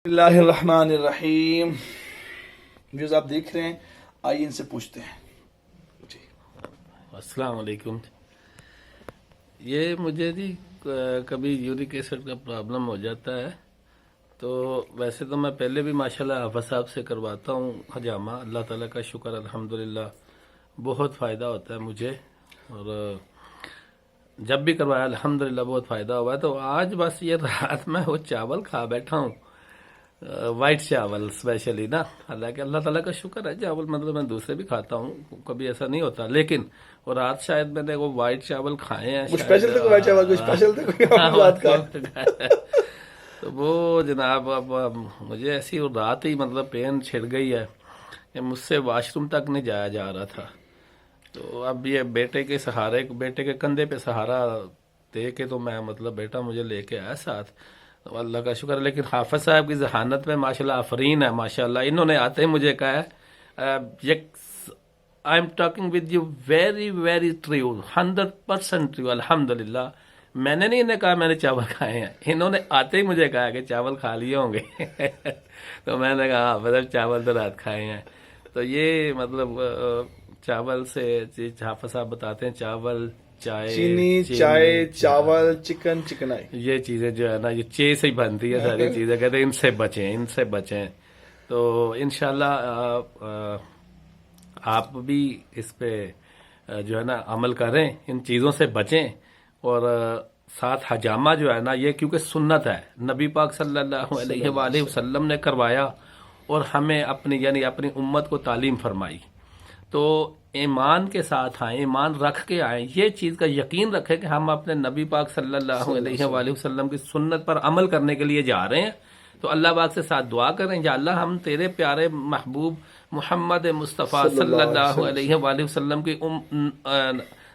बिस्मिल्लाहिर्रहमानिर्रहीम। व्यूज़ आप देख रहे हैं, आइए इनसे पूछते हैं जी। अस्सलाम वालेकुम। ये मुझे जी कभी यूरिक एसिड का प्रॉब्लम हो जाता है। तो वैसे तो मैं पहले भी माशाल्लाह हाफ़िज़ साहब से करवाता हूँ हजामा। अल्लाह ताला का शुक्र अल्हम्दुलिल्लाह, बहुत फ़ायदा होता है मुझे। और जब भी करवाया अल्हम्दुलिल्लाह बहुत फ़ायदा हुआ है। तो आज बस ये रात में वो चावल खा बैठा हूँ, वाइट चावल स्पेशली ना। हालांकि अल्लाह ताला का शुक्र है, चावल मतलब मैं दूसरे भी खाता हूँ, कभी ऐसा नहीं होता। लेकिन वो रात शायद मैंने वो वाइट चावल खाए हैं कुछ शायद। स्पेशल थे, कोई चावल कुछ स्पेशल थे, कोई आपकी बात का है? तो वो जनाब अब मुझे ऐसी वो रात ही मतलब पेन छिड़ गई है कि मुझसे वॉशरूम तक नहीं जाया जा रहा था। तो अब ये बेटे के सहारे, बेटे के कंधे पे सहारा दे के तो मैं मतलब बेटा मुझे लेके आया साथ। तो अल्लाह का शुक्र है। लेकिन हाफिज साहब की जहानत में माशाल्लाह आफरीन है माशाल्लाह। इन्होंने आते ही मुझे कहा है, I am talking with you very very true, 100% true अल्हम्दुलिल्लाह। मैंने नहीं इन्हें कहा मैंने चावल खाए हैं, इन्होंने आते ही मुझे कहा कि चावल खा लिए होंगे। तो मैंने कहा हाँ मतलब चावल तो रात खाए हैं। तो ये मतलब चावल से हाफिज साहब बताते हैं चावल, चाय, चीनी, चाय, चावल, चिकन, चिकनाई, ये चीजें जो है ना ये चे से ही बनती है सारी चीजें। कहते हैं इनसे बचें, इनसे बचें। तो इंशाल्लाह आप भी इस पे जो है ना अमल करें, इन चीज़ों से बचें। और साथ हजामा जो है ना ये क्योंकि सुन्नत है, नबी पाक सल्लल्लाहु अलैहि वसल्लम ने करवाया और हमें अपनी यानी अपनी उम्मत को तालीम फरमाई। तो ईमान के साथ आए, ईमान रख के आए, ये चीज़ का यकीन रखें कि हम अपने नबी पाक सल्लल्लाहु अलैहि वसल्लम की सुन्नत पर अमल करने के लिए जा रहे हैं। तो अल्लाह पाक से साथ दुआ करें, या अल्लाह हम तेरे प्यारे महबूब मोहम्मद मुस्तफ़ा सल्लल्लाहु अलैहि वसल्लम की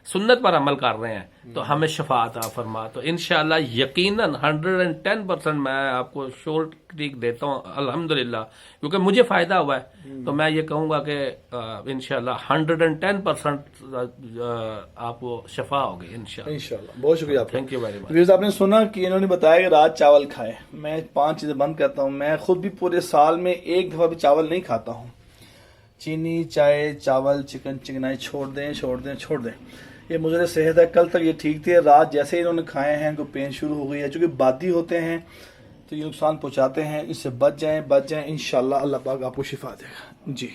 सुन्नत पर अमल कर रहे हैं, तो हमें शफाअत अता फरमा। तो इंशाअल्लाह यकीनन 110% मैं आपको श्योर ट्रीक देता हूँ अल्हम्दुलिल्लाह, क्योंकि मुझे फ़ायदा हुआ है। तो मैं ये कहूँगा कि इंशाअल्लाह 110% आपको शफा होगी इंशाअल्लाह। बहुत शुक्रिया आपका। Thank you very much. Views आपने सुना कि इन्होंने बताया कि रात चावल खाए। मैं 5 चीज़ें बंद करता हूँ। मैं खुद भी पूरे साल में एक दफ़ा भी चावल नहीं खाता हूँ। चीनी, चाय, चावल, चिकन, चिकनाई छोड़ दें, छोड़ दें, छोड़ दें। ये मुझे सेहत है। कल तक ये ठीक थे, रात जैसे ही इन्होंने खाए हैं इनको पेन शुरू हो गई है। चूँकि बादी होते हैं तो ये नुकसान पहुँचाते हैं, इससे बच जाएं, बच जाएं। इंशाल्लाह अल्लाह पाक आपको शिफा देगा जी।